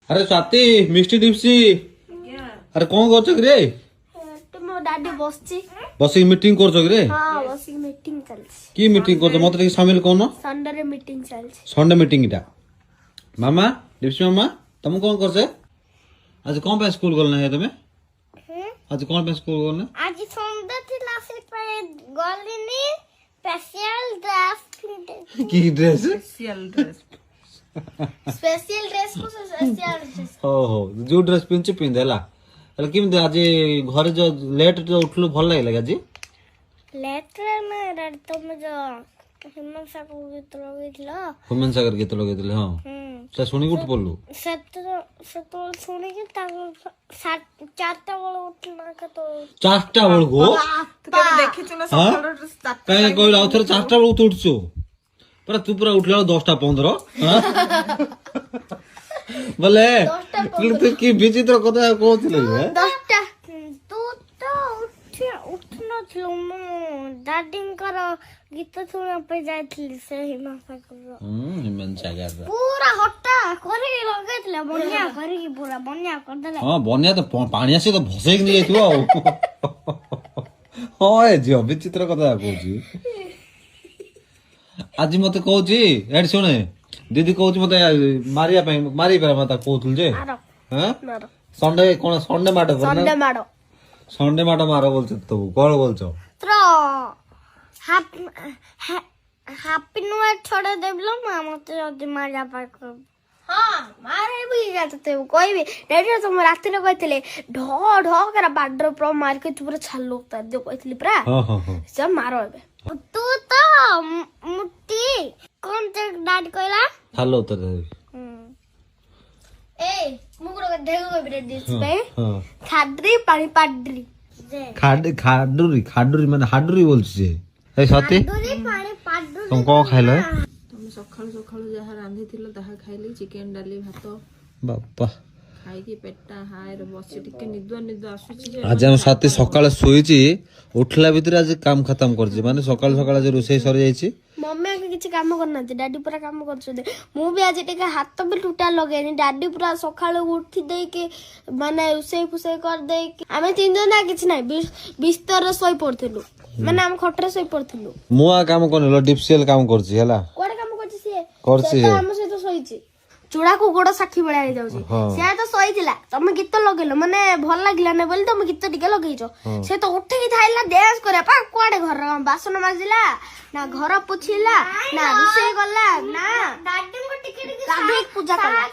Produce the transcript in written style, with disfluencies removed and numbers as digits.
अरे स्वाति मिष्टी डिप्सी अरे कौन कर रे मो डाडी बसची बस मीटिंग कर रे हां बस मीटिंग चलची की मीटिंग कर मत टिके शामिल कोन संडे रे मीटिंग चलची संडे मीटिंग इटा मामा डिप्सी मामा तुम कौन कर से आज कौन पे स्कूल गलना है तुम्हें आज कौन पे स्कूल गलना आज संडे थिला से पे गलिनी स्पेशल ड्रेस की ड्रेस स्पेशल ड्रेस को स्पेशल ड्रेस हो हो जो ड्रेस पिंच पिंदेला अरे किम आज घर जो लेट जो उठलु भल लागला आज लेटर में रेड तुम जो हिमन सा को गीत लगेला हुमन सागर गीत लगेदिले हां से सुनी उठ पड़लु से तो सुनी के ता 4टा बेला उठना का तो 4टा बेल को ଦେଖିଛୁ ନା ସକାଳର କାଇଁ କହିଲା ଆଉ ଥରେ 4ଟା ବେଳକୁ ତୁ ଉଠଛୁ ପୁରା ତୁ ପୁରା ଉଠିଲା 10ଟା 15 ବୋଲେ ତୁ କି ବିଚିତ୍ର କଥା କହୁଥିଲୁ ହେ 10ଟା ତୁ ତ ଉଠନ ଥିଲୁ ମୁଁ ଦାଦିଙ୍କର ଗୀତ ଶୁଣିବା ପାଇଁ ଯାଇଥିଲି ସେ ହିମାସାଗର ହିମନ୍ ସାଗର ପୁରା ହଟା କରିକି ଲଗେଇଥିଲା ବନ୍ୟା କରିକି ପୁରା ବନ୍ୟା କରିଦେଲା ହଁ ବନ୍ୟା ତ ପାଣି ଆସି ତ ଭସେଇକି ନେଇ ଯାଇଥିବ ଆଉ ହଁ ଏ ଝିଅ ବିଚିତ୍ର କଥା କହୁଛି ଆଜି ମତେ କହୁଛି ଏଠି ଶୁଣେ ଦିଦି କହୁଛି ମତେ ମାରିବା ପାଇଁ ମାରି ପାରେ ମତେ କହୁଥିଲୁ ଯେ ସଣ୍ଡେ କଣ ସଣ୍ଡେ ମାଡ ସଣ୍ଡେ ମାଡ ସଣ୍ଡେ ମାଡ ମାର ବୋଲଛ ତୁ କଣ ବୋଲଛ ତ ହାପି ନ୍ୟୁ ଇୟର ଛଡା ଦେବଲ ମା ମତେ ଯଦି ମାରିବା ପାଇଁ ହଁ ମାରିବି ତତେ କହିବି ଡେଡି ତମ ରାତିରେ କହିଥିଲେ ଢ ଢ କରା ବାଡର ପ୍ର ମାରିକି ତୁ ପୁରା ଛାଲୁ ତା ଦେ କହିଥିଲି ପରା ସେ ମାର ଏବେ ତୁ ତ ମୁଟି କୋନ te ଡାଡି କହିଲା ହାଲୋ ତ ଏ ମୁଁ ଗୋଟେ ଢେଗ କହିବି ରେ ଦିସ୍ ପାଇଁ ଖାଡ୍ରି ପାଣି ପାଡ୍ରି ଖାଡୁରି ଖାଡୁରି ମାନେ ହାଡୁରି ବୋଲଛି ଯେ ଏ ସତି ପାଣି ପାଡ୍ରି ତମ କଣ ଖାଇଲ ତମେ ସକାଳୁ ସକାଳୁ ଯାହା ରାନ୍ଧିଥିଲ ତାହା ଖାଇଲି ଚିକେନ ଡାଲି ଭାତ ବାପା ଖାଇକି ପେଟା ହାଏରେ ବସି ଟିକେ ନିଦ ଆସୁଛି ଯେ ଆଜି ଆମ ସାଥୀ ସକାଳେ ଶୋଇଛି ଉଠିଲା ଭିତରେ ଆଜି କାମ ଖତମ କରିଛି ମାନେ ସକାଳୁ ସକାଳୁ ଆଜି ରୋଷେଇ ସରି ଯାଇଛି मम्मी आगे किसी काम करना डैडी पूरा काम कर मु भी आज टे हाथ भी टूटा लगेनी डैडी पूरा सकाळ उठी दे के माने उसे फुसे कर दे के आमे तीन जन किछि नै बिस्तर सोई पड़थिलु माने हम खटरे सोई पड़थिलु मु आ काम कोनलो डिप्सियल काम करछि हला कोडे काम करछि से करछि से हम से तो सोईछि चूड़ा को गोड़ साखी बळा हे जाउछि से तो सोईथिला तुम गीत लगेलो माने भल लागला नै बोली तुम गीत टिके लगेइछो से तो उठी की थाइला डांस करे पा कोडे घर बासन माजिला ना घर पोछिला ना रोषेई गला ना दादी को टिके टिके पूजा कला